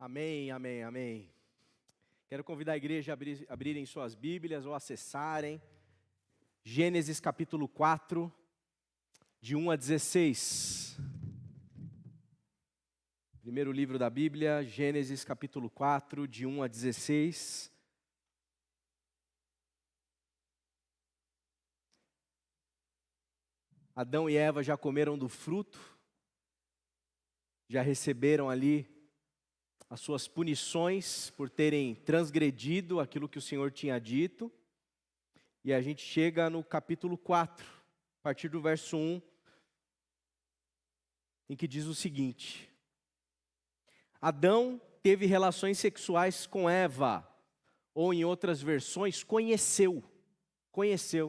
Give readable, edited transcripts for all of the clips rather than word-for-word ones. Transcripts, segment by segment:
Amém, amém, amém. Quero convidar a igreja a abrirem suas Bíblias ou acessarem Gênesis capítulo 4, de 1 a 16. Primeiro livro da Bíblia, Gênesis capítulo 4, de 1 a 16. Adão e Eva já comeram do fruto, já receberam ali as suas punições por terem transgredido aquilo que o Senhor tinha dito. E a gente chega no capítulo 4, a partir do verso 1, em que diz o seguinte: Adão teve relações sexuais com Eva, ou em outras versões, conheceu,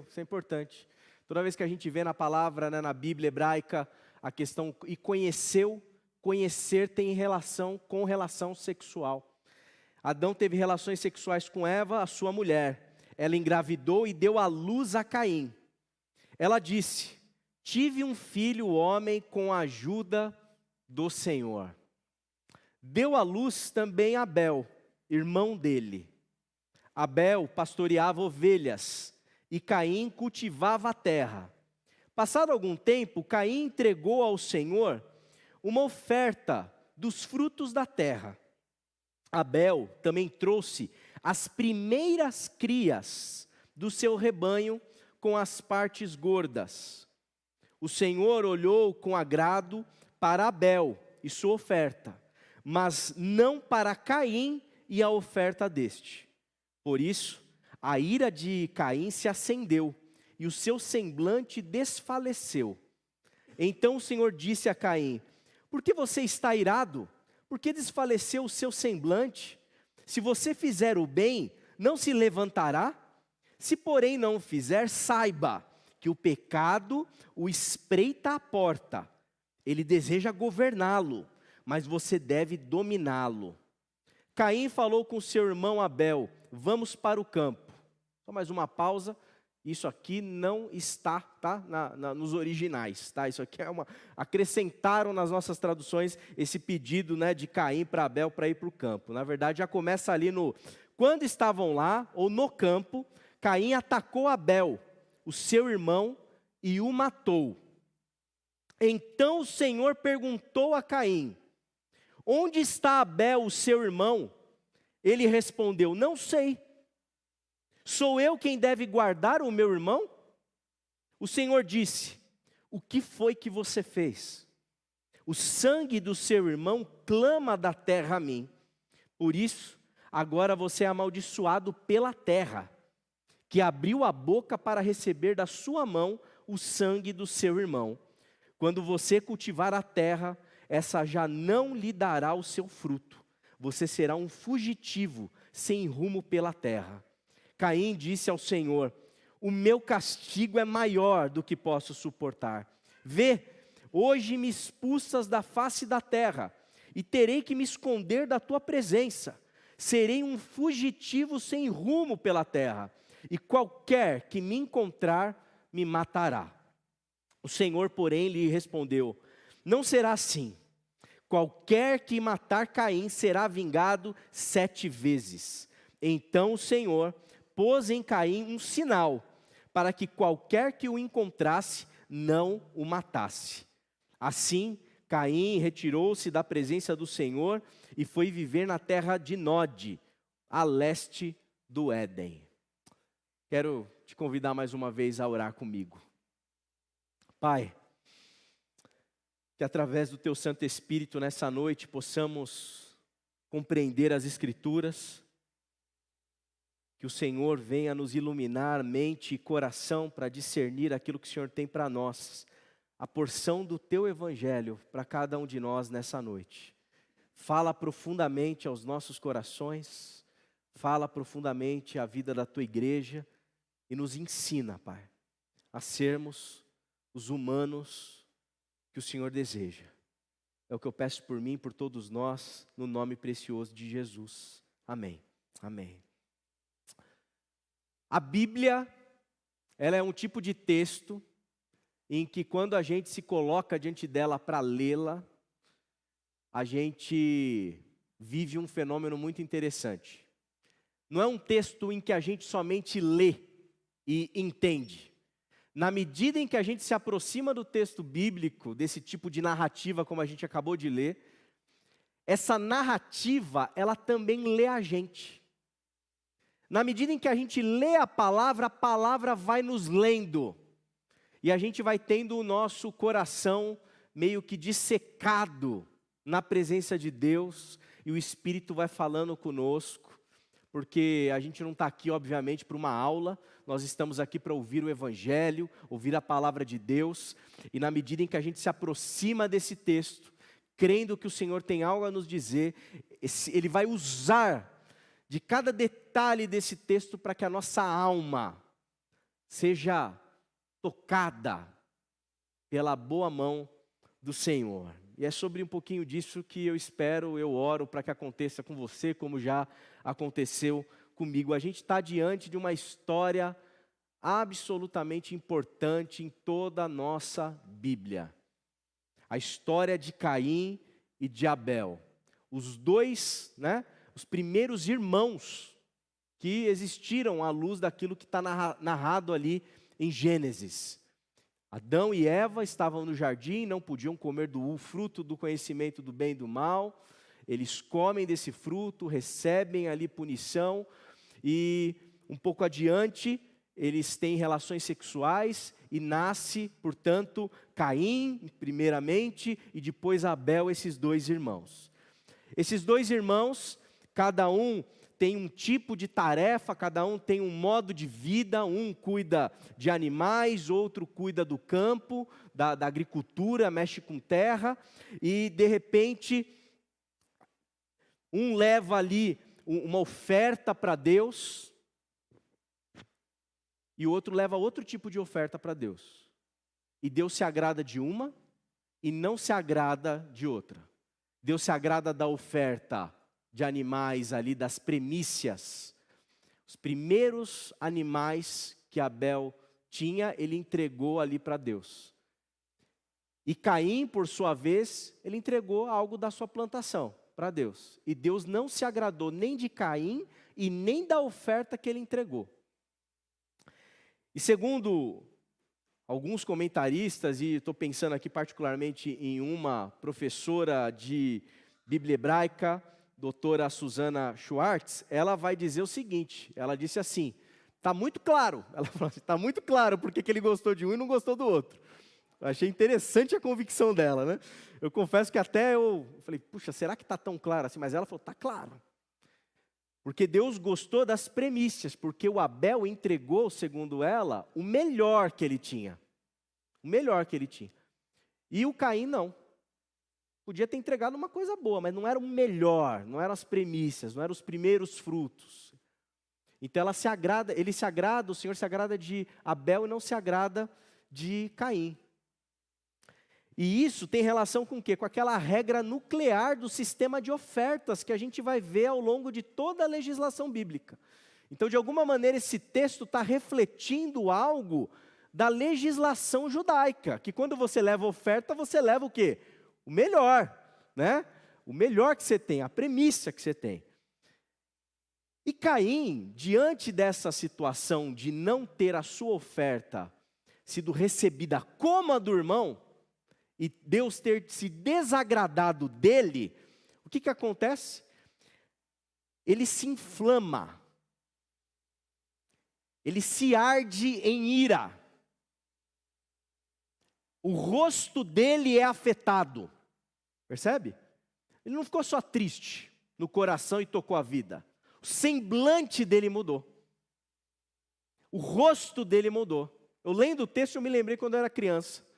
isso é importante. Toda vez que a gente vê na palavra, na Bíblia hebraica, a questão e conheceu, conhecer tem relação com relação sexual. Adão teve relações sexuais com Eva, a sua mulher. Ela engravidou e deu à luz a Caim. Ela disse: tive um filho homem com a ajuda do Senhor. Deu à luz também Abel, irmão dele. Abel pastoreava ovelhas e Caim cultivava a terra. Passado algum tempo, Caim entregou ao Senhor uma oferta dos frutos da terra. Abel também trouxe as primeiras crias do seu rebanho com as partes gordas. O Senhor olhou com agrado para Abel e sua oferta, mas não para Caim e a oferta deste. Por isso, a ira de Caim se acendeu e o seu semblante desfaleceu. Então o Senhor disse a Caim: por que você está irado? Por que desfaleceu o seu semblante? Se você fizer o bem, não se levantará? Se porém não o fizer, saiba que o pecado o espreita à porta. Ele deseja governá-lo, mas você deve dominá-lo. Caim falou com seu irmão Abel: vamos para o campo. Só mais uma pausa. Isso aqui não está, tá, nos originais, tá? Isso aqui é acrescentaram nas nossas traduções esse pedido, de Caim para Abel para ir para o campo. Na verdade, já começa ali quando estavam lá, ou no campo, Caim atacou Abel, o seu irmão, e o matou. Então o Senhor perguntou a Caim: onde está Abel, o seu irmão? Ele respondeu: não sei. Sou eu quem deve guardar o meu irmão? O Senhor disse: o que foi que você fez? O sangue do seu irmão clama da terra a mim. Por isso, agora você é amaldiçoado pela terra, que abriu a boca para receber da sua mão o sangue do seu irmão. Quando você cultivar a terra, essa já não lhe dará o seu fruto. Você será um fugitivo, sem rumo pela terra. Caim disse ao Senhor: o meu castigo é maior do que posso suportar. Vê, hoje me expulsas da face da terra, e terei que me esconder da tua presença. Serei um fugitivo sem rumo pela terra, e qualquer que me encontrar me matará. O Senhor, porém, lhe respondeu: não será assim. Qualquer que matar Caim será vingado 7 vezes. Então o Senhor pôs em Caim um sinal, para que qualquer que o encontrasse não o matasse. Assim, Caim retirou-se da presença do Senhor e foi viver na terra de Nod, a leste do Éden. Quero te convidar mais uma vez a orar comigo. Pai, que através do Teu Santo Espírito nessa noite possamos compreender as Escrituras, que o Senhor venha nos iluminar mente e coração para discernir aquilo que o Senhor tem para nós, a porção do Teu Evangelho para cada um de nós nessa noite. Fala profundamente aos nossos corações, fala profundamente à vida da Tua igreja e nos ensina, Pai, a sermos os humanos que o Senhor deseja. É o que eu peço por mim e por todos nós, no nome precioso de Jesus. Amém. Amém. A Bíblia, ela é um tipo de texto em que quando a gente se coloca diante dela para lê-la, a gente vive um fenômeno muito interessante. Não é um texto em que a gente somente lê e entende. Na medida em que a gente se aproxima do texto bíblico, desse tipo de narrativa como a gente acabou de ler, essa narrativa, ela também lê a gente. Na medida em que a gente lê a palavra vai nos lendo. E a gente vai tendo o nosso coração meio que dissecado na presença de Deus, e o Espírito vai falando conosco. Porque a gente não está aqui, obviamente, para uma aula, nós estamos aqui para ouvir o Evangelho, ouvir a palavra de Deus, e na medida em que a gente se aproxima desse texto, crendo que o Senhor tem algo a nos dizer, Ele vai usar de cada detalhe desse texto para que a nossa alma seja tocada pela boa mão do Senhor. E é sobre um pouquinho disso que eu espero, eu oro para que aconteça com você, como já aconteceu comigo. A gente está diante de uma história absolutamente importante em toda a nossa Bíblia. A história de Caim e de Abel. Os dois, os primeiros irmãos que existiram à luz daquilo que está narrado ali em Gênesis. Adão e Eva estavam no jardim, não podiam comer do fruto do conhecimento do bem e do mal. Eles comem desse fruto, recebem ali punição e um pouco adiante eles têm relações sexuais e nasce, portanto, Caim primeiramente e depois Abel, esses dois irmãos. Esses dois irmãos, cada um tem um tipo de tarefa, cada um tem um modo de vida, um cuida de animais, outro cuida do campo, da agricultura, mexe com terra, e de repente, um leva ali uma oferta para Deus, e o outro leva outro tipo de oferta para Deus. E Deus se agrada de uma, e não se agrada de outra. Deus se agrada da oferta de animais ali, das primícias. Os primeiros animais que Abel tinha, ele entregou ali para Deus. E Caim, por sua vez, ele entregou algo da sua plantação para Deus. E Deus não se agradou nem de Caim e nem da oferta que ele entregou. E segundo alguns comentaristas, e estou pensando aqui particularmente em uma professora de Bíblia Hebraica, doutora Susana Schwartz, ela vai dizer o seguinte, ela disse assim, está muito claro, ela falou assim, está muito claro porque que ele gostou de um e não gostou do outro. Eu achei interessante a convicção dela, né? Eu confesso que até eu falei, puxa, será que está tão claro assim? Mas ela falou, está claro. Porque Deus gostou das primícias, porque o Abel entregou, segundo ela, o melhor que ele tinha. O melhor que ele tinha. E o Caim não. Podia ter entregado uma coisa boa, mas não era o melhor, não eram as primícias, não eram os primeiros frutos. Então ele se agrada, o Senhor se agrada de Abel e não se agrada de Caim. E isso tem relação com o quê? Com aquela regra nuclear do sistema de ofertas que a gente vai ver ao longo de toda a legislação bíblica. Então, de alguma maneira, esse texto está refletindo algo da legislação judaica, que quando você leva oferta, você leva o quê? O melhor, né? O melhor que você tem, a premissa que você tem. E Caim, diante dessa situação de não ter a sua oferta sido recebida como a do irmão, e Deus ter se desagradado dele, o que acontece? Ele se inflama, ele se arde em ira, o rosto dele é afetado, percebe? Ele não ficou só triste no coração e tocou a vida, o semblante dele mudou, o rosto dele mudou. Eu lendo o texto, eu me lembrei quando eu era criança.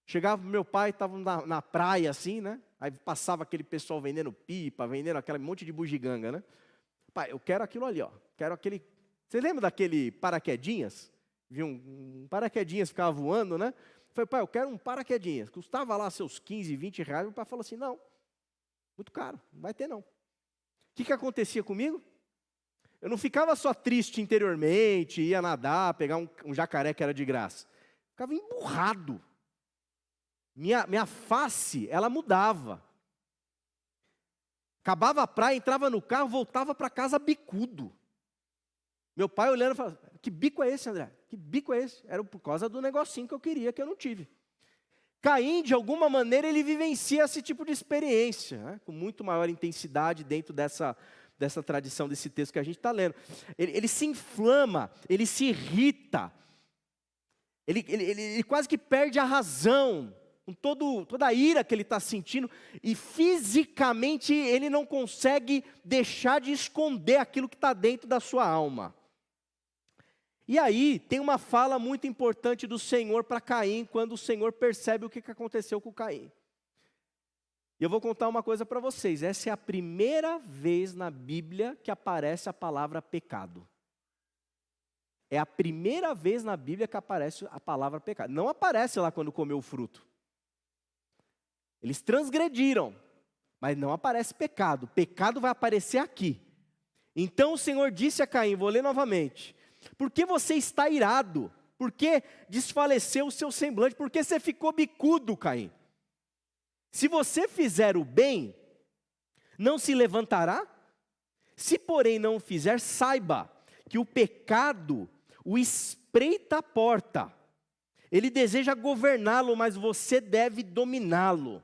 Chegava meu pai, estava na praia assim, né? Aí passava aquele pessoal vendendo pipa, vendendo aquele monte de bugiganga, né? Pai, eu quero aquilo ali, ó. Quero aquele... Você lembra daquele paraquedinhas? Viu um paraquedinhas ficava voando, né? Eu falei, pai, eu quero um paraquedinhas. Custava lá seus 15, 20 reais. Meu pai falou assim, não, muito caro, não vai ter não. O que acontecia comigo? Eu não ficava só triste interiormente, ia nadar, pegar um jacaré que era de graça. Ficava emburrado. Minha face, ela mudava. Acabava a praia, entrava no carro, voltava para casa bicudo. Meu pai olhando e falava, que bico é esse, André? Que bico é esse? Era por causa do negocinho que eu queria, que eu não tive. Caim, de alguma maneira, ele vivencia esse tipo de experiência, né? Com muito maior intensidade dentro dessa tradição, desse texto que a gente está lendo. Ele se inflama, ele se irrita, ele quase que perde a razão, com toda a ira que ele está sentindo, e fisicamente ele não consegue deixar de esconder aquilo que está dentro da sua alma. E aí, tem uma fala muito importante do Senhor para Caim, quando o Senhor percebe o que aconteceu com Caim. E eu vou contar uma coisa para vocês, essa é a primeira vez na Bíblia que aparece a palavra pecado. É a primeira vez na Bíblia que aparece a palavra pecado. Não aparece lá quando comeu o fruto. Eles transgrediram, mas não aparece pecado. Pecado vai aparecer aqui. Então o Senhor disse a Caim, vou ler novamente: por que você está irado? Por que desfaleceu o seu semblante? Por que você ficou bicudo, Caim? Se você fizer o bem, não se levantará? Se porém não o fizer, saiba que o pecado o espreita a porta. Ele deseja governá-lo, mas você deve dominá-lo.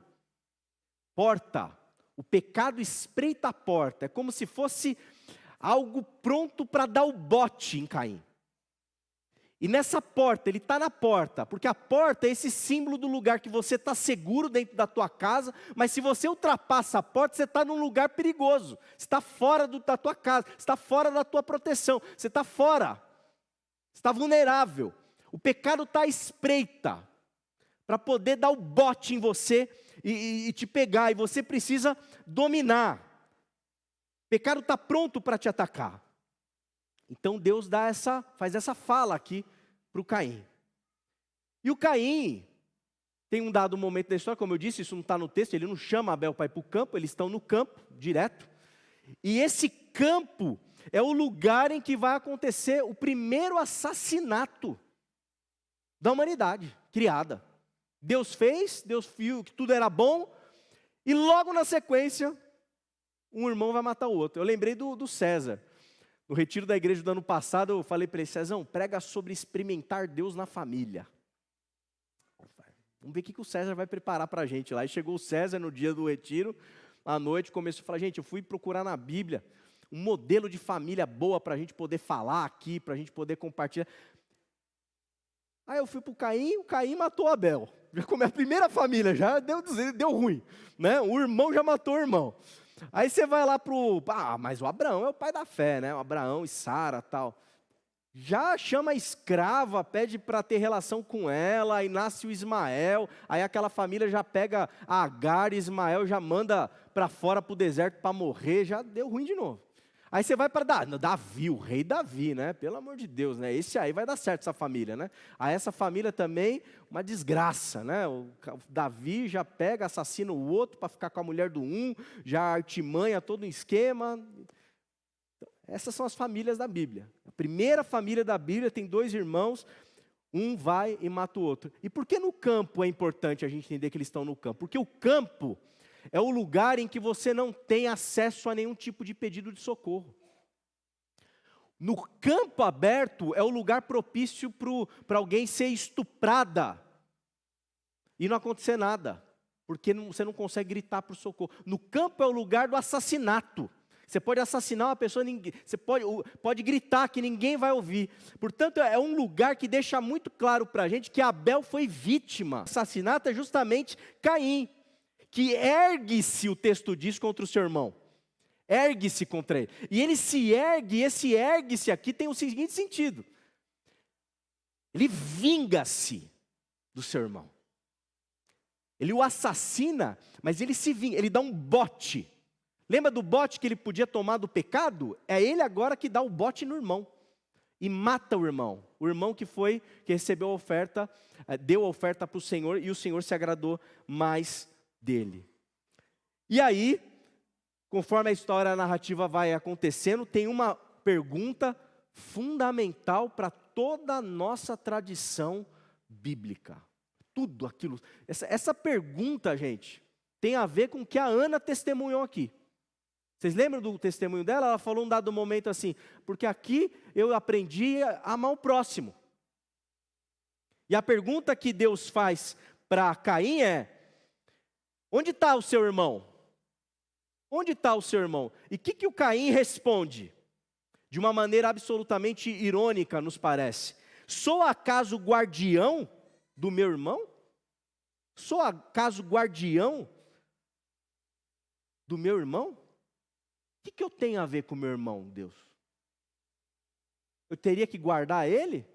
Porta, o pecado espreita a porta, é como se fosse algo pronto para dar o bote em Caim. E nessa porta, ele está na porta, porque a porta é esse símbolo do lugar que você está seguro dentro da tua casa, mas se você ultrapassa a porta, você está num lugar perigoso, você está fora da tua casa, você está fora da tua proteção, você está fora, você está vulnerável. O pecado está à espreita, para poder dar o bote em você e te pegar, e você precisa dominar. O pecado está pronto para te atacar. Então Deus faz essa fala aqui para o Caim. E o Caim tem um dado momento da história, como eu disse, isso não está no texto, ele não chama Abel para ir para o campo, eles estão no campo, direto. E esse campo é o lugar em que vai acontecer o primeiro assassinato da humanidade criada. Deus fez, Deus viu que tudo era bom, e logo na sequência, um irmão vai matar o outro. Eu lembrei do César. No retiro da igreja do ano passado, eu falei para ele, Cezão, prega sobre experimentar Deus na família. Vamos ver o que o César vai preparar para a gente lá. E chegou o César no dia do retiro, à noite, começou a falar, gente, eu fui procurar na Bíblia um modelo de família boa para a gente poder falar aqui, para a gente poder compartilhar. Aí eu fui para o Caim matou Abel. Já comeu a primeira família, já deu ruim, né? O irmão já matou o irmão. Aí você vai lá mas o Abraão é o pai da fé, né? O Abraão e Sara, tal. Já chama a escrava, pede para ter relação com ela, aí nasce o Ismael, aí aquela família já pega a Agar e Ismael, já manda para fora para o deserto para morrer, já deu ruim de novo. Aí você vai para Davi, o rei Davi, né? Pelo amor de Deus, né? Esse aí vai dar certo, essa família, né? Aí essa família também, uma desgraça, né? O Davi já pega, assassina o outro para ficar com a mulher do um, já artimanha todo um esquema. Essas são as famílias da Bíblia. A primeira família da Bíblia tem 2 irmãos, um vai e mata o outro. E por que no campo é importante a gente entender que eles estão no campo? Porque o campo é o lugar em que você não tem acesso a nenhum tipo de pedido de socorro. No campo aberto é o lugar propício para alguém ser estuprada e não acontecer nada, porque você não consegue gritar por socorro. No campo é o lugar do assassinato. Você pode assassinar uma pessoa, você pode gritar que ninguém vai ouvir. Portanto, é um lugar que deixa muito claro para a gente que Abel foi vítima. O assassinato é justamente Caim, que ergue-se, o texto diz, contra o seu irmão. Ergue-se contra ele. E ele se ergue, e esse ergue-se aqui tem o seguinte sentido. Ele vinga-se do seu irmão. Ele o assassina, mas ele se vinga, ele dá um bote. Lembra do bote que ele podia tomar do pecado? É ele agora que dá o bote no irmão. E mata o irmão. O irmão que recebeu a oferta, deu a oferta para o Senhor, e o Senhor se agradou mais dele. E aí, conforme a história, a narrativa vai acontecendo, tem uma pergunta fundamental para toda a nossa tradição bíblica. Tudo aquilo. Essa pergunta, gente, tem a ver com o que a Ana testemunhou aqui. Vocês lembram do testemunho dela? Ela falou um dado momento assim, porque aqui eu aprendi a amar o próximo. E a pergunta que Deus faz para Caim é: onde está o seu irmão? Onde está o seu irmão? E o que o Caim responde? De uma maneira absolutamente irônica, nos parece. Sou acaso guardião do meu irmão? Sou acaso guardião do meu irmão? O que eu tenho a ver com o meu irmão, Deus? Eu teria que guardar ele?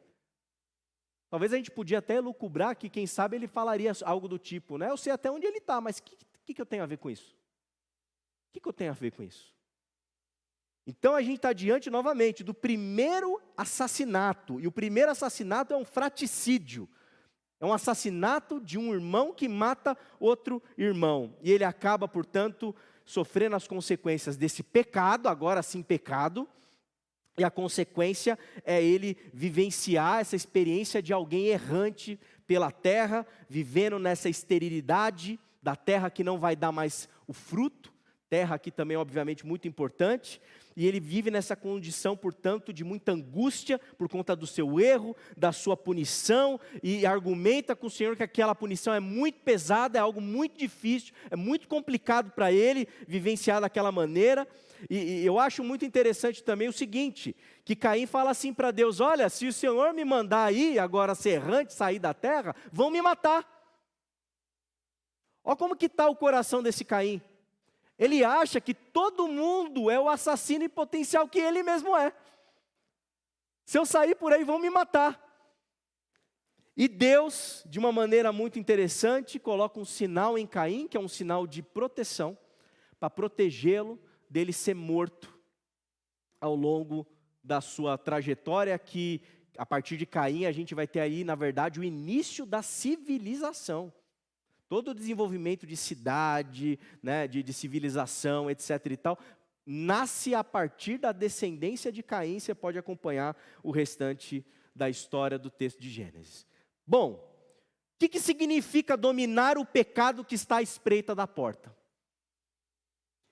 Talvez a gente podia até elucubrar que, quem sabe, ele falaria algo do tipo, né? Eu sei até onde ele está, mas o que eu tenho a ver com isso? O que eu tenho a ver com isso? Então a gente está diante, novamente, do primeiro assassinato. E o primeiro assassinato é um fratricídio. É um assassinato de um irmão que mata outro irmão. E ele acaba, portanto, sofrendo as consequências desse pecado, agora sim pecado. E a consequência é ele vivenciar essa experiência de alguém errante pela terra, vivendo nessa esterilidade da terra que não vai dar mais o fruto. Terra aqui também, obviamente, muito importante. E ele vive nessa condição, portanto, de muita angústia por conta do seu erro, da sua punição, e argumenta com o Senhor que aquela punição é muito pesada, é algo muito difícil, é muito complicado para ele vivenciar daquela maneira. E eu acho muito interessante também o seguinte, que Caim fala assim para Deus: olha, se o Senhor me mandar aí, agora ser errante, sair da terra, vão me matar. Olha como que está o coração desse Caim. Ele acha que todo mundo é o assassino em potencial que ele mesmo é. Se eu sair por aí, vão me matar. E Deus, de uma maneira muito interessante, coloca um sinal em Caim, que é um sinal de proteção, para protegê-lo dele ser morto ao longo da sua trajetória, que a partir de Caim a gente vai ter aí, na verdade, o início da civilização. Todo o desenvolvimento de cidade, né, de civilização, etc. e tal, nasce a partir da descendência de Caim. Você pode acompanhar o restante da história do texto de Gênesis. Bom, o que significa dominar o pecado que está à espreita da porta?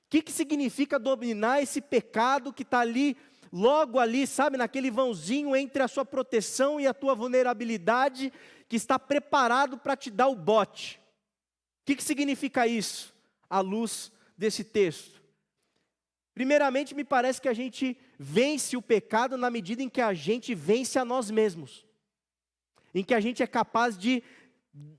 O que significa dominar esse pecado que está ali, logo ali, sabe, naquele vãozinho entre a sua proteção e a tua vulnerabilidade, que está preparado para te dar o bote? O que significa isso, à luz desse texto? Primeiramente, me parece que a gente vence o pecado na medida em que a gente vence a nós mesmos. Em que a gente é capaz de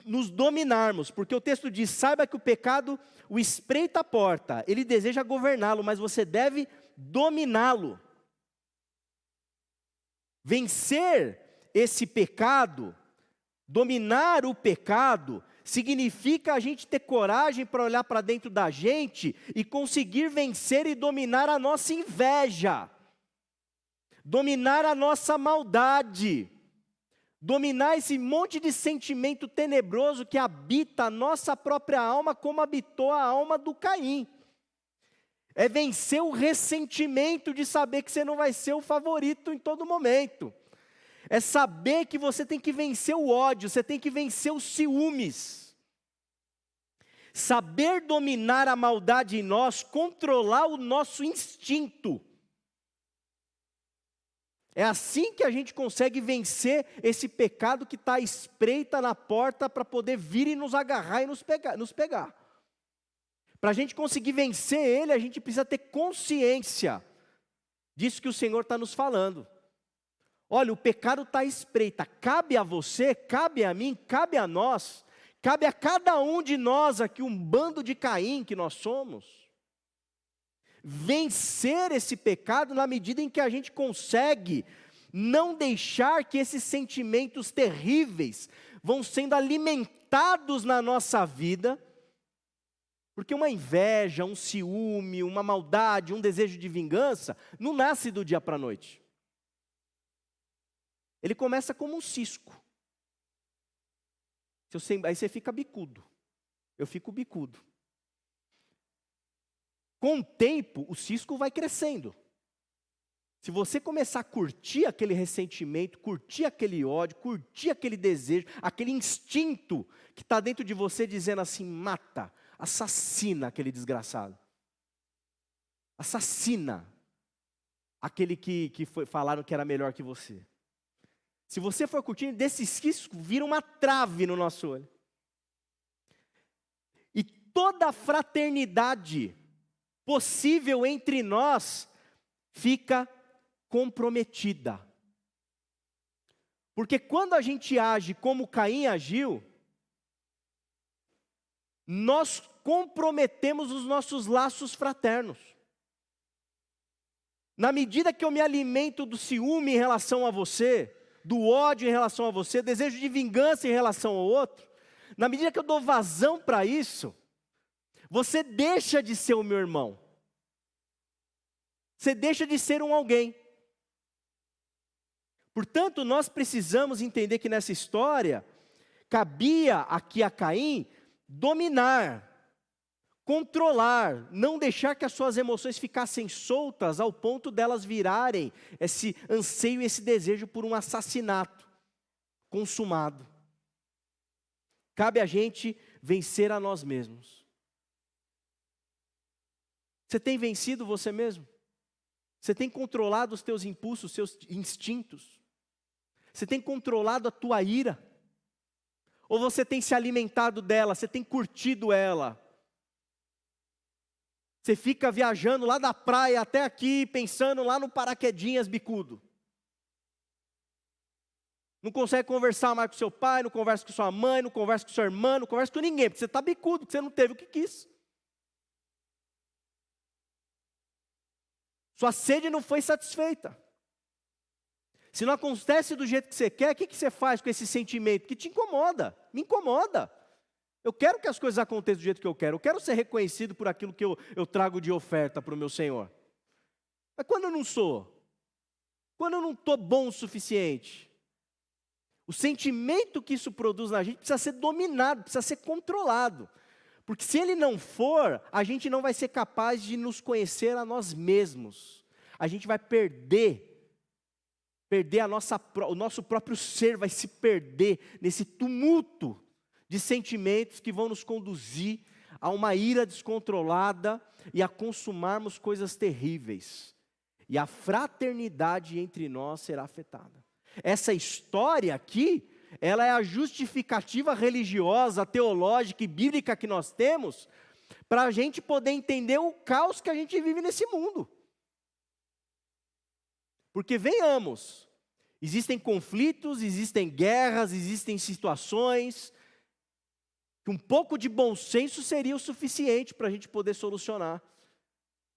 nos dominarmos. Porque o texto diz: saiba que o pecado o espreita a porta, ele deseja governá-lo, mas você deve dominá-lo. Vencer esse pecado, dominar o pecado, significa a gente ter coragem para olhar para dentro da gente e conseguir vencer e dominar a nossa inveja, dominar a nossa maldade, dominar esse monte de sentimento tenebroso que habita a nossa própria alma, como habitou a alma do Caim. É vencer o ressentimento de saber que você não vai ser o favorito em todo momento. É saber que você tem que vencer o ódio, você tem que vencer os ciúmes. Saber dominar a maldade em nós, controlar o nosso instinto. É assim que a gente consegue vencer esse pecado que está à espreita na porta para poder vir e nos agarrar e nos pegar. Para a gente conseguir vencer ele, a gente precisa ter consciência disso que o Senhor está nos falando. Olha, o pecado está à espreita, cabe a você, cabe a mim, cabe a nós, cabe a cada um de nós aqui, um bando de Caim que nós somos, vencer esse pecado na medida em que a gente consegue não deixar que esses sentimentos terríveis vão sendo alimentados na nossa vida, porque uma inveja, um ciúme, uma maldade, um desejo de vingança, não nasce do dia para a noite. Ele começa como um cisco. Aí você fica bicudo. Eu fico bicudo. Com o tempo, o cisco vai crescendo. Se você começar a curtir aquele ressentimento, curtir aquele ódio, curtir aquele desejo, aquele instinto que está dentro de você dizendo assim: mata, assassina aquele desgraçado. assassina aquele que falaram que era melhor que você. Se você for curtindo, desses riscos vira uma trave no nosso olho. E toda a fraternidade possível entre nós fica comprometida. Porque quando a gente age como Caim agiu, nós comprometemos os nossos laços fraternos. Na medida que eu me alimento do ciúme em relação a você, do ódio em relação a você, desejo de vingança em relação ao outro, na medida que eu dou vazão para isso, você deixa de ser o meu irmão. Você deixa de ser um alguém. Portanto, nós precisamos entender que nessa história, cabia aqui a Caim dominar, controlar, não deixar que as suas emoções ficassem soltas ao ponto delas virarem esse anseio e esse desejo por um assassinato consumado. Cabe a gente vencer a nós mesmos. Você tem vencido você mesmo? Você tem controlado os teus impulsos, os seus instintos? Você tem controlado a tua ira? Ou você tem se alimentado dela, você tem curtido ela? Você fica viajando lá da praia até aqui, pensando lá no paraquedinhas bicudo. Não consegue conversar mais com seu pai, não conversa com sua mãe, não conversa com sua irmã, não conversa com ninguém, porque você está bicudo, porque você não teve o que quis. Sua sede não foi satisfeita. Se não acontece do jeito que você quer, o que você faz com esse sentimento que te incomoda? Me incomoda. Eu quero que as coisas aconteçam do jeito que eu quero ser reconhecido por aquilo que eu trago de oferta para o meu Senhor. Mas quando eu não sou? Quando eu não estou bom o suficiente? O sentimento que isso produz na gente precisa ser dominado, precisa ser controlado. Porque se ele não for, a gente não vai ser capaz de nos conhecer a nós mesmos. A gente vai perder o nosso próprio ser vai se perder nesse tumulto de sentimentos que vão nos conduzir a uma ira descontrolada e a consumarmos coisas terríveis. E a fraternidade entre nós será afetada. Essa história aqui, ela é a justificativa religiosa, teológica e bíblica que nós temos para a gente poder entender o caos que a gente vive nesse mundo. Porque venhamos, existem conflitos, existem guerras, existem situações que um pouco de bom senso seria o suficiente para a gente poder solucionar.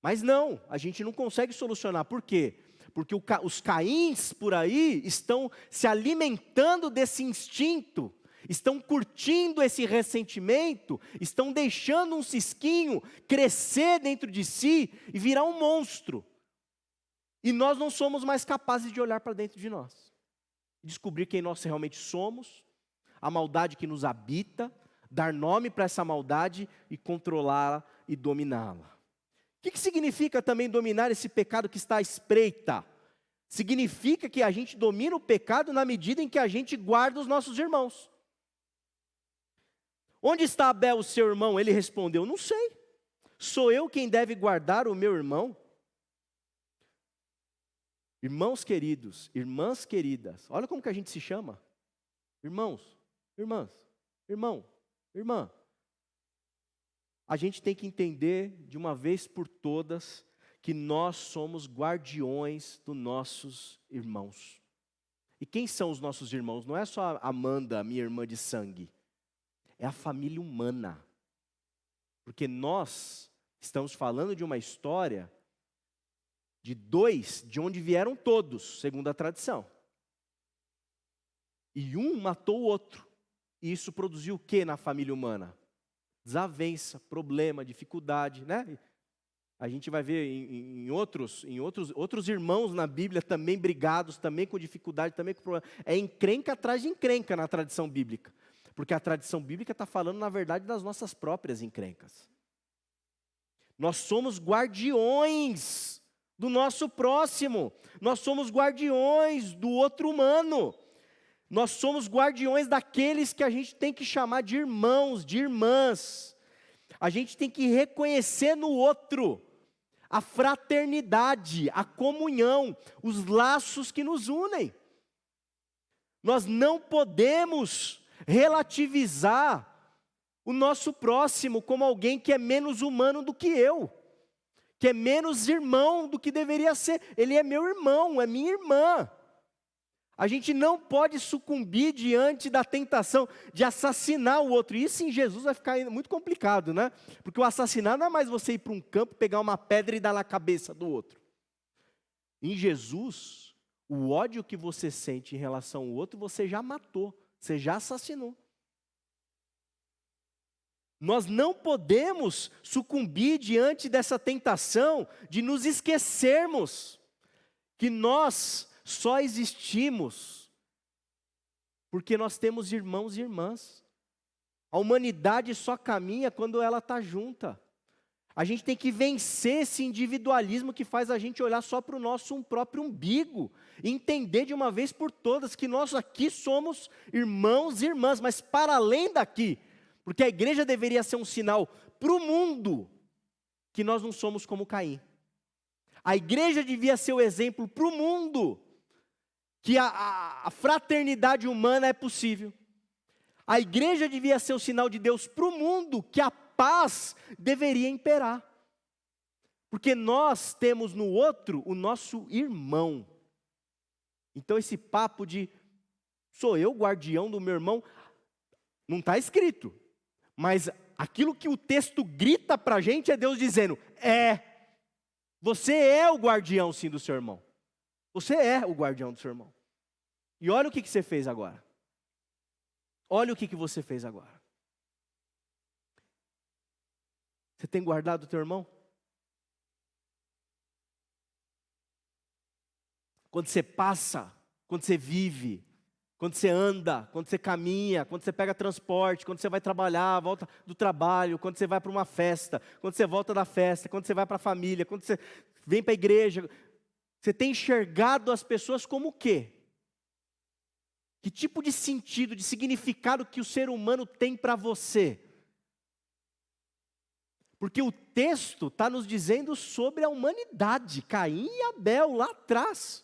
Mas não, a gente não consegue solucionar. Por quê? Porque os Caíns por aí estão se alimentando desse instinto, estão curtindo esse ressentimento, estão deixando um cisquinho crescer dentro de si e virar um monstro. E nós não somos mais capazes de olhar para dentro de nós, descobrir quem nós realmente somos, a maldade que nos habita, dar nome para essa maldade e controlá-la e dominá-la. O que significa também dominar esse pecado que está à espreita? Significa que a gente domina o pecado na medida em que a gente guarda os nossos irmãos. Onde está Abel, o seu irmão? Ele respondeu, não sei. Sou eu quem deve guardar o meu irmão? Irmãos queridos, irmãs queridas, olha como que a gente se chama. Irmãos, irmãs, irmão, irmã. A gente tem que entender de uma vez por todas que nós somos guardiões dos nossos irmãos. E quem são os nossos irmãos? Não é só a Amanda, minha irmã de sangue. É a família humana. Porque nós estamos falando de uma história de dois, de onde vieram todos, segundo a tradição. E um matou o outro. E isso produziu o que na família humana? Desavença, problema, dificuldade, né? A gente vai ver em outros irmãos na Bíblia também brigados, também com dificuldade, também com problema. É encrenca atrás de encrenca na tradição bíblica. Porque a tradição bíblica está falando, na verdade, das nossas próprias encrencas. Nós somos guardiões do nosso próximo. Nós somos guardiões do outro humano. Nós somos guardiões daqueles que a gente tem que chamar de irmãos, de irmãs. A gente tem que reconhecer no outro a fraternidade, a comunhão, os laços que nos unem. Nós não podemos relativizar o nosso próximo como alguém que é menos humano do que eu, que é menos irmão do que deveria ser. Ele é meu irmão, é minha irmã. A gente não pode sucumbir diante da tentação de assassinar o outro. Isso em Jesus vai ficar muito complicado, né? Porque o assassinar não é mais você ir para um campo, pegar uma pedra e dar na cabeça do outro. Em Jesus, o ódio que você sente em relação ao outro, você já matou, você já assassinou. Nós não podemos sucumbir diante dessa tentação de nos esquecermos que nós só existimos porque nós temos irmãos e irmãs. A humanidade só caminha quando ela está junta. A gente tem que vencer esse individualismo que faz a gente olhar só para o nosso próprio umbigo. E entender de uma vez por todas que nós aqui somos irmãos e irmãs, mas para além daqui. Porque a igreja deveria ser um sinal para o mundo que nós não somos como Caim. A igreja devia ser o exemplo para o mundo que a fraternidade humana é possível. A igreja devia ser o sinal de Deus para o mundo que a paz deveria imperar. Porque nós temos no outro o nosso irmão. Então esse papo de sou eu guardião do meu irmão, não está escrito. Mas aquilo que o texto grita para a gente é Deus dizendo, você é o guardião sim do seu irmão. Você é o guardião do seu irmão. E olha o que você fez agora. Olha o que você fez agora. Você tem guardado o teu irmão? Quando você passa, quando você vive, quando você anda, quando você caminha, quando você pega transporte, quando você vai trabalhar, volta do trabalho, quando você vai para uma festa, quando você volta da festa, quando você vai para a família, quando você vem para a igreja, você tem enxergado as pessoas como o quê? Que tipo de sentido, de significado que o ser humano tem para você? Porque o texto está nos dizendo sobre a humanidade, Caim e Abel lá atrás.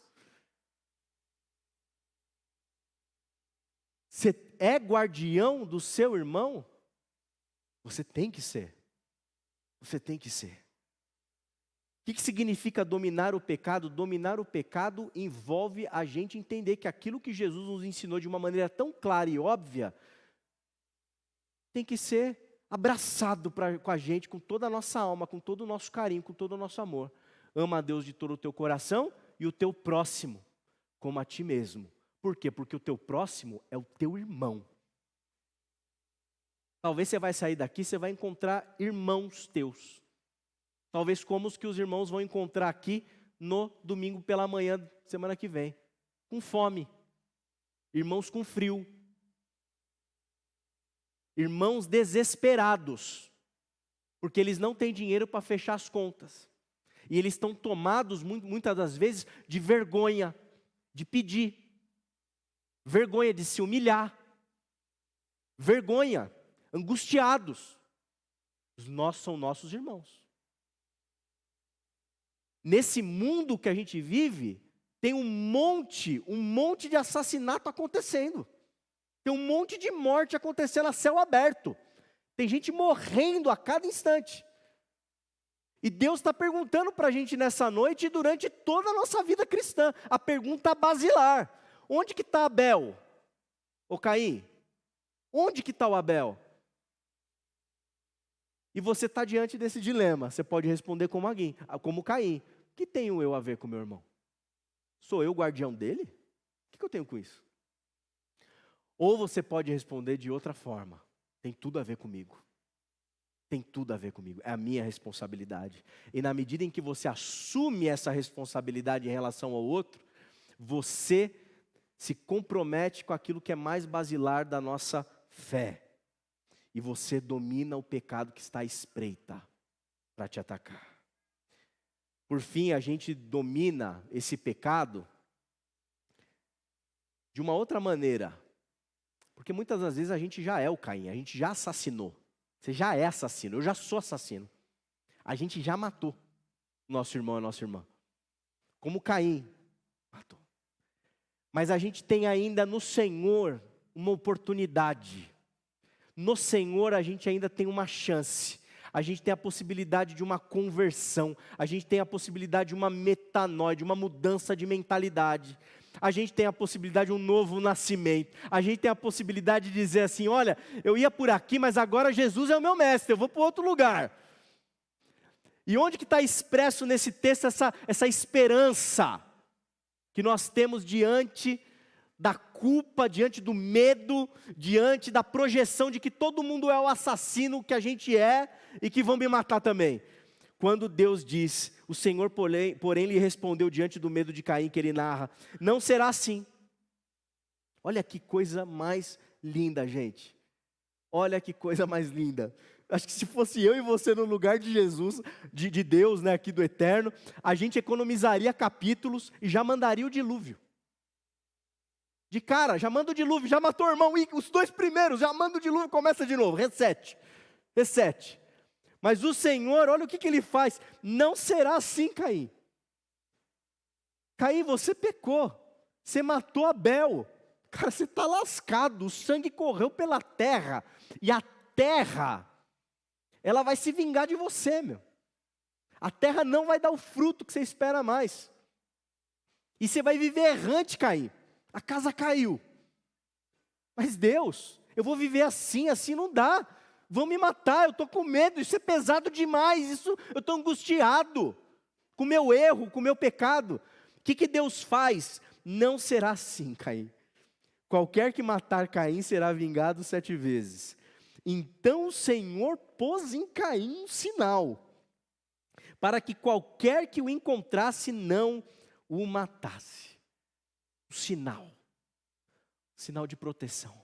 Você é guardião do seu irmão? Você tem que ser. Você tem que ser. O que significa dominar o pecado? Dominar o pecado envolve a gente entender que aquilo que Jesus nos ensinou de uma maneira tão clara e óbvia, tem que ser abraçado com a gente, com toda a nossa alma, com todo o nosso carinho, com todo o nosso amor. Ama a Deus de todo o teu coração e o teu próximo, como a ti mesmo. Por quê? Porque o teu próximo é o teu irmão. Talvez você vai sair daqui, você vai encontrar irmãos teus. Talvez como os que os irmãos vão encontrar aqui no domingo pela manhã, semana que vem. Com fome. Irmãos com frio. Irmãos desesperados. Porque eles não têm dinheiro para fechar as contas. E eles estão tomados, muitas das vezes, de vergonha. De pedir. Vergonha de se humilhar. Vergonha. Angustiados. São nossos irmãos. Nesse mundo que a gente vive, tem um monte de assassinato acontecendo. Tem um monte de morte acontecendo a céu aberto. Tem gente morrendo a cada instante. E Deus está perguntando para a gente nessa noite e durante toda a nossa vida cristã. A pergunta basilar. Onde que está Abel? Ô Caim? Onde que está o Abel? E você está diante desse dilema. Você pode responder como Caim. O que tenho eu a ver com meu irmão? Sou eu o guardião dele? O que eu tenho com isso? Ou você pode responder de outra forma. Tem tudo a ver comigo. Tem tudo a ver comigo. É a minha responsabilidade. E na medida em que você assume essa responsabilidade em relação ao outro, você se compromete com aquilo que é mais basilar da nossa fé. E você domina o pecado que está à espreita para te atacar. Por fim, a gente domina esse pecado de uma outra maneira. Porque muitas das vezes a gente já é o Caim, a gente já assassinou. Você já é assassino, eu já sou assassino. A gente já matou. nosso irmão e nossa irmã. Como Caim matou. Mas a gente tem ainda no Senhor uma oportunidade. No Senhor a gente ainda tem uma chance. A gente tem a possibilidade de uma conversão. A gente tem a possibilidade de uma metanoia, de uma mudança de mentalidade. A gente tem a possibilidade de um novo nascimento. A gente tem a possibilidade de dizer assim, olha, eu ia por aqui, mas agora Jesus é o meu mestre, eu vou para outro lugar. E onde que está expresso nesse texto essa esperança que nós temos diante da culpa, diante do medo, diante da projeção de que todo mundo é o assassino que a gente é e que vão me matar também? Quando Deus diz, o Senhor porém lhe respondeu diante do medo de Caim que ele narra, não será assim. Olha que coisa mais linda, gente. Olha que coisa mais linda. Acho que se fosse eu e você no lugar de Jesus, de Deus, né, aqui do Eterno, a gente economizaria capítulos e já mandaria o dilúvio. De cara, já manda o dilúvio, já matou o irmão, e os 2 primeiros, já manda o dilúvio, começa de novo, reset. Mas o Senhor, olha o que ele faz, não será assim, Caim. Caim, você pecou, você matou Abel, cara, você está lascado, o sangue correu pela terra, e a terra, ela vai se vingar de você, meu. A terra não vai dar o fruto que você espera mais. E você vai viver errante, Caim. A casa caiu. Mas Deus, eu vou viver assim não dá. Vão me matar, eu estou com medo, isso é pesado demais, eu estou angustiado com o meu erro, com o meu pecado. O que Deus faz? Não será assim, Caim. Qualquer que matar Caim será vingado 7 vezes. Então o Senhor pôs em Caim um sinal, para que qualquer que o encontrasse não o matasse. Um sinal de proteção.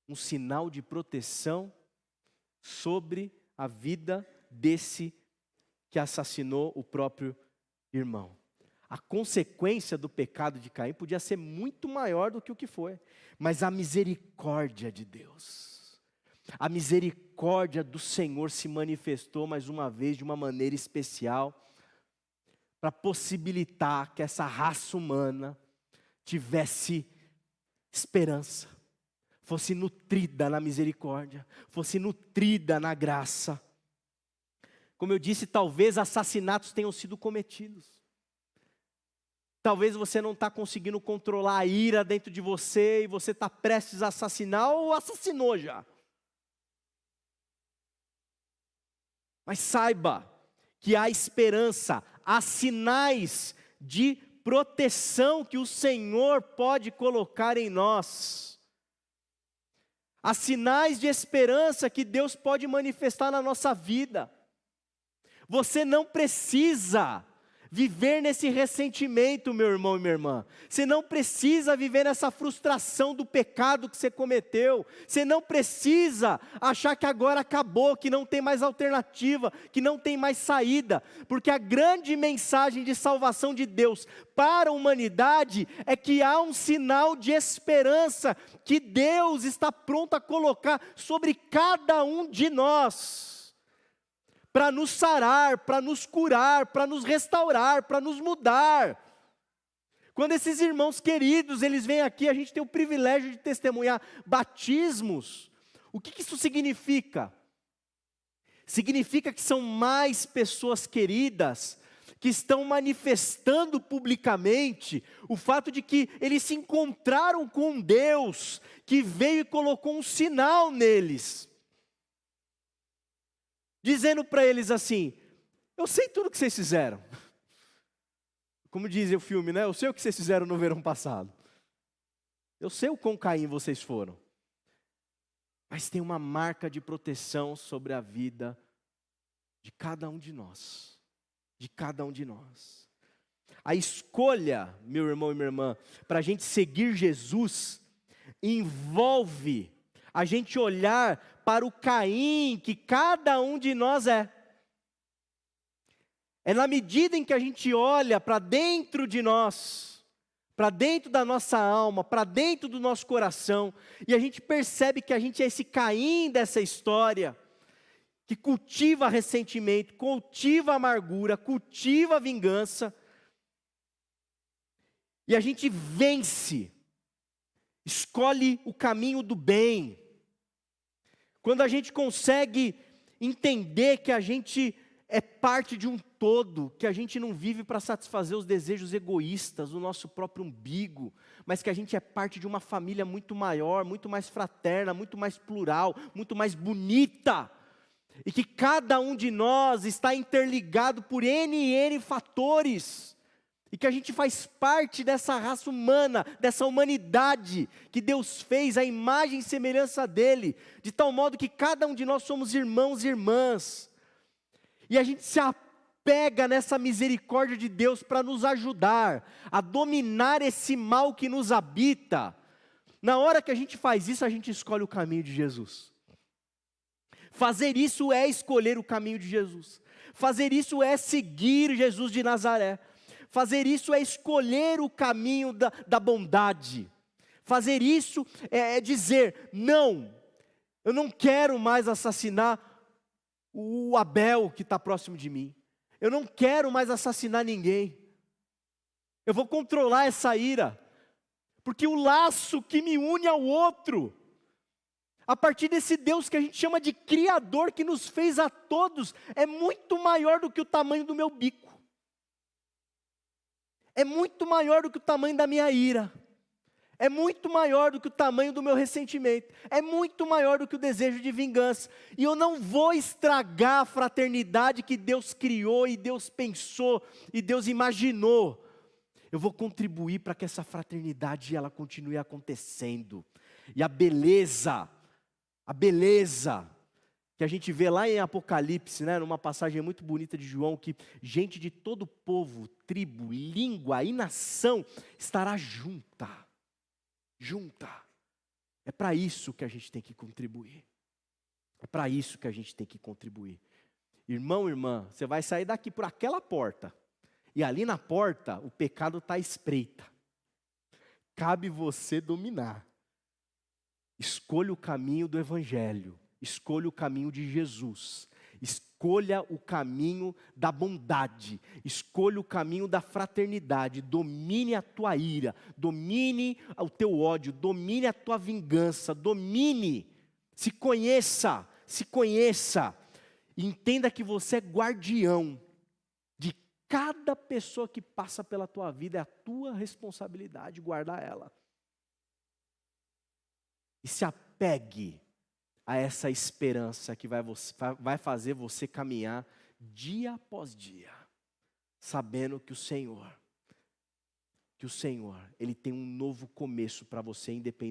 Um sinal de proteção sobre a vida desse que assassinou o próprio irmão. A consequência do pecado de Caim podia ser muito maior do que o que foi, mas a misericórdia de Deus, a misericórdia do Senhor se manifestou mais uma vez de uma maneira especial, para possibilitar que essa raça humana tivesse esperança, fosse nutrida na misericórdia, fosse nutrida na graça. Como eu disse, talvez assassinatos tenham sido cometidos. Talvez você não está conseguindo controlar a ira dentro de você e você está prestes a assassinar ou assassinou já. Mas saiba que há esperança, há sinais de proteção que o Senhor pode colocar em nós. Há sinais de esperança que Deus pode manifestar na nossa vida. Você não precisa viver nesse ressentimento, meu irmão e minha irmã. Você não precisa viver nessa frustração do pecado que você cometeu. Você não precisa achar que agora acabou, que não tem mais alternativa, que não tem mais saída. Porque a grande mensagem de salvação de Deus para a humanidade é que há um sinal de esperança que Deus está pronto a colocar sobre cada um de nós. Para nos sarar, para nos curar, para nos restaurar, para nos mudar. Quando esses irmãos queridos, eles vêm aqui, a gente tem o privilégio de testemunhar batismos. O que isso significa? Significa que são mais pessoas queridas, que estão manifestando publicamente o fato de que eles se encontraram com Deus, que veio e colocou um sinal neles. Dizendo para eles assim, eu sei tudo o que vocês fizeram. Como diz o filme, né? Eu sei o que vocês fizeram no verão passado. Eu sei o quão Caim vocês foram. Mas tem uma marca de proteção sobre a vida de cada um de nós. De cada um de nós. A escolha, meu irmão e minha irmã, para a gente seguir Jesus, envolve a gente olhar para o Caim que cada um de nós é. É na medida em que a gente olha para dentro de nós, para dentro da nossa alma, para dentro do nosso coração, e a gente percebe que a gente é esse Caim dessa história, que cultiva ressentimento, cultiva amargura, cultiva vingança. E a gente vence, escolhe o caminho do bem. Quando a gente consegue entender que a gente é parte de um todo, que a gente não vive para satisfazer os desejos egoístas do nosso próprio umbigo, mas que a gente é parte de uma família muito maior, muito mais fraterna, muito mais plural, muito mais bonita, e que cada um de nós está interligado por N fatores, e que a gente faz parte dessa raça humana, dessa humanidade que Deus fez à imagem e semelhança dEle, de tal modo que cada um de nós somos irmãos e irmãs, e a gente se apega nessa misericórdia de Deus para nos ajudar a dominar esse mal que nos habita. Na hora que a gente faz isso, a gente escolhe o caminho de Jesus. Fazer isso é escolher o caminho de Jesus. Fazer isso é seguir Jesus de Nazaré. Fazer isso é escolher o caminho da bondade. Fazer isso é dizer, não, eu não quero mais assassinar o Abel que está próximo de mim. Eu não quero mais assassinar ninguém. Eu vou controlar essa ira. Porque o laço que me une ao outro, a partir desse Deus que a gente chama de Criador, que nos fez a todos, é muito maior do que o tamanho do meu bico. É muito maior do que o tamanho da minha ira. É muito maior do que o tamanho do meu ressentimento. É muito maior do que o desejo de vingança. E eu não vou estragar a fraternidade que Deus criou, e Deus pensou, e Deus imaginou. Eu vou contribuir para que essa fraternidade ela continue acontecendo. E a beleza que a gente vê lá em Apocalipse, né, numa passagem muito bonita de João, que gente de todo povo, tribo, língua e nação estará junta. É para isso que a gente tem que contribuir. É para isso que a gente tem que contribuir. Irmão, irmã, você vai sair daqui por aquela porta. E ali na porta, o pecado está à espreita. Cabe você dominar. Escolha o caminho do Evangelho. Escolha o caminho de Jesus. Escolha o caminho da bondade, escolha o caminho da fraternidade, domine a tua ira, domine o teu ódio, domine a tua vingança, se conheça, e entenda que você é guardião de cada pessoa que passa pela tua vida, é a tua responsabilidade guardar ela. E se apegue a essa esperança que vai fazer você caminhar dia após dia, sabendo que o Senhor, Ele tem um novo começo para você, independente